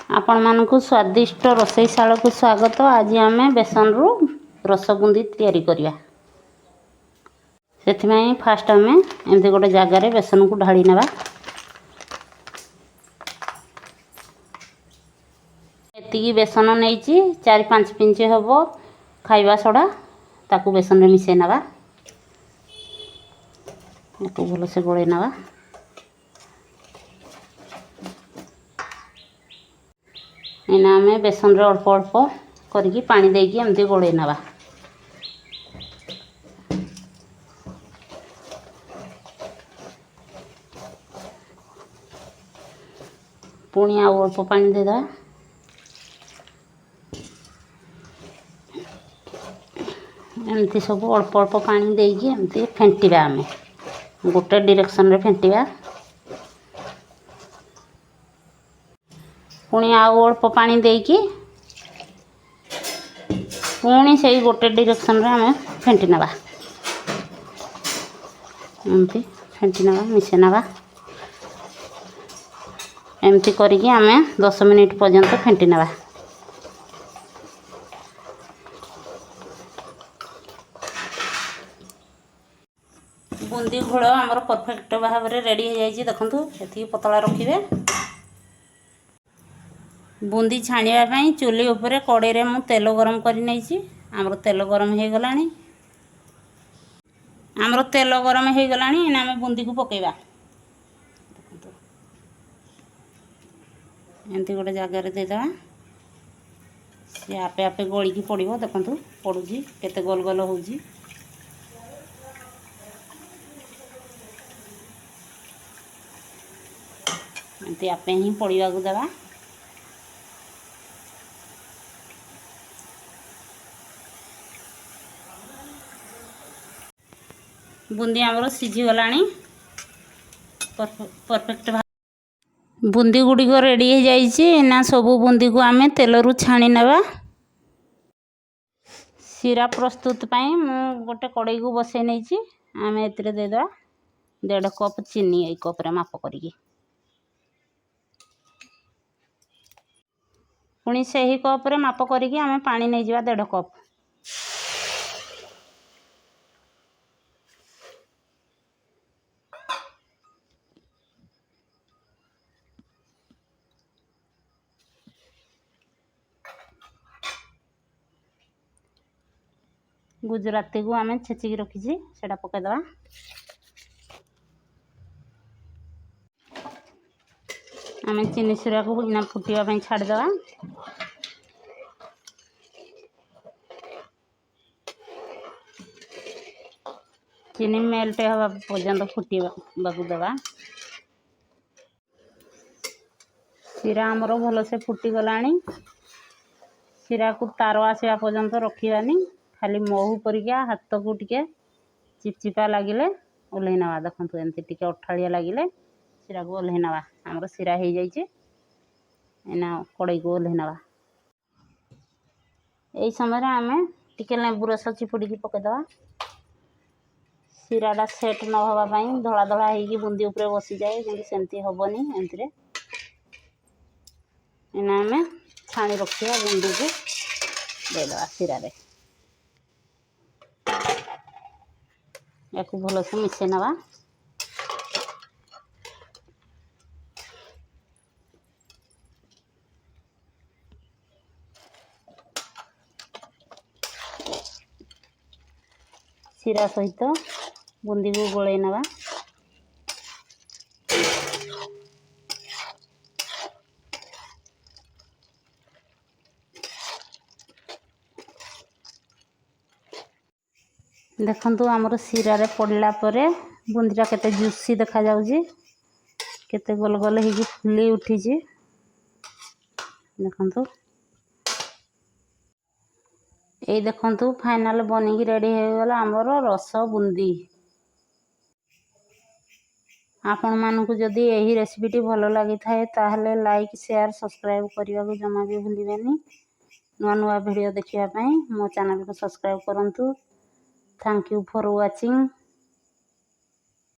आपण मानकु स्वादिष्ट रोसईशाला को स्वागत। आज आम बेसन रु रसबुंदी तैयारी करिया। सेथिमाई फास्ट आम एमती गोटे जगार बेसन को ढाली नवा। एतिकी बेसन नहीं 4-5 पिंच हम खाइबा सोडा ताकू बेसन में मिसई नवा। भल से गोले नवा। एना आम बेसन रे अल्प अल्प करके पानी देकी एमती गोले नवा। पुणी आउ अल्प पानी देदा। एमती सब अल्प अल्प पानी देकी एमती फेंटिबा। आम गोटे डायरेक्शन रे फेंटिबा। पुणी आउ अल्प पानी देकी पुणी से गोटे डायरेक्शन रे आम फेंटी नवा। एमती फेंटी नवा मिसे नवा। एमती करके आम 10 मिनिट पर्यंत फेंटी नवा। बुंदी घोल आमर परफेक्ट भाव में रेडी हो जाए। देखो ये पतला रखिए। बुंदी छाणीवाई चुली उपरे कड़े रे मु तेल गरम कर नहीं। आमर तेल गरम हो गला। आमर तेल गरम हो गला। आम बुंदी को पकेबा। एमती गोटे जगार देदेबा। सी आपे आपे गलिकी पड़ो। देखो पड़ुची केते गोल गोल हो। एमती आपे ही पड़ा को देवा। बुंदी आमर सीझी गला। परफेक्ट बुंदी गुड़िक रेडी हो जाइए ना। सबू बुंदी को आम तेल रु छाणी नवा। सीरा प्रस्तुत पाई मु गोटे कड़ई को बसई नहीं। आम ए देदेबा 1.5 कप चीनी। ए कप रे माप करिकी पुणी से ही कप रे माप करिकी आम पानी नहीं जावा 1.5 कप। गुजराती को आम छेचिकी रखी से पकईदवा। आम चीनी सिरा को इना फुटापी छाड़देवा। चीनी मेल्ट हवा पर्यंत फुटा देवा। सिरा आमर भल से फुटी गला। सिरा को तार आसवा पर्यंत रखानी। खाली महू परिका हाथ को टिके चिपचिपा लगिले ओल्है नवा। देखो एमती टिके अठाड़िया लगिले सिरा को ओल्है नवा। आमर सिरा हो जाइए। एना कड़ई को ओल्है नवा। यही समय आम टिके लेंबू रस चिपुड़ी पकईदवा। सिराटा सेट न होगापाई धला धला हो बुंदी उपरे बसी जाए कि सेमती हेनी। एमती एना आम छाणी रखा बुंदी को देदेवा सिरा रे। या भल से मिसे नवा। सिरा सहित बुंदी को गोलई नवा। देखंतु आमर सिरा रे पड़ला परे बुंदीटा केते जूसी देखा जाउजी। केते गोल गोल ही फुली उठी। देखंतु ए देखंतु फाइनल बनिकी रेडी हो गला आमर रस बुंदी। आपण मानकु जदि एही रेसिपीटी भल लगी थाए ताहले लाइक शेयर सब्सक्राइब करने को जमा भी भूलिबेनी। नुआ नुआ वीडियो देखिया पई मो चैनल को सब्सक्राइब करंतु। Thank you for watching.